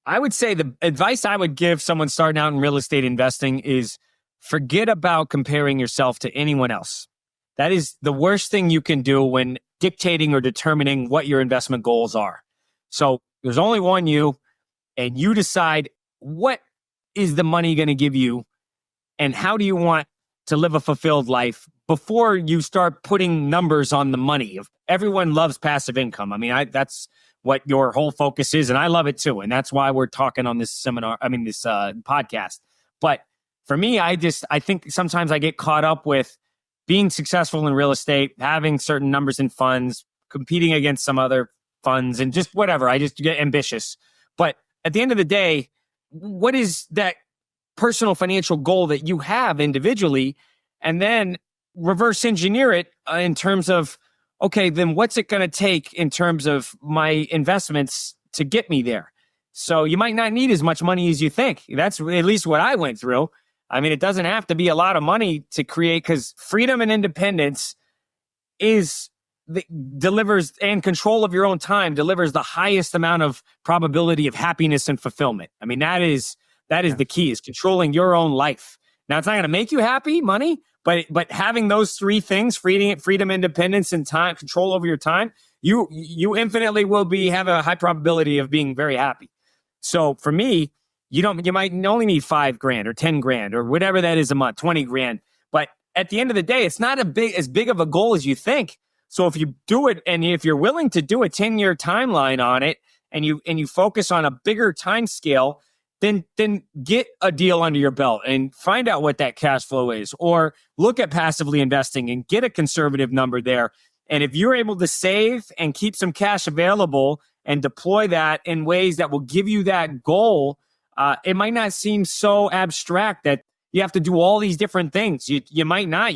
I would say the advice I would give someone starting out in real estate investing is forget about comparing yourself to anyone else. That is the worst thing you can do when dictating or determining what your investment goals are. So there's only one you, and you decide what is the money going to give you and how do you want to live a fulfilled life before you start putting numbers on the money. Everyone loves passive income. I mean, that's what your whole focus is, and I love it too. And that's why we're talking on this podcast. But for me, I think sometimes I get caught up with being successful in real estate, having certain numbers in funds, competing against some other funds, and just whatever. I just get ambitious. But at the end of the day, what is that personal financial goal that you have individually? And then reverse engineer it in terms of, okay, then what's it going to take in terms of my investments to get me there? So you might not need as much money as you think. That's at least what I went through. I mean, it doesn't have to be a lot of money to create, because freedom and independence delivers, and control of your own time delivers the highest amount of probability of happiness and fulfillment. I mean, that is the key, is controlling your own life. Now, it's not going to make you happy, money, but having those three things, freedom, independence, and time, control over your time, you infinitely will have a high probability of being very happy. So for me, you might only need $5,000 or $10,000 or whatever that is a month, $20,000. But at the end of the day, it's not as big of a goal as you think. So if you do it, and if you're willing to do a 10-year timeline on it, and you focus on a bigger time scale, then get a deal under your belt and find out what that cash flow is, or look at passively investing and get a conservative number there. And if you're able to save and keep some cash available and deploy that in ways that will give you that goal, it might not seem so abstract that you have to do all these different things. You might not.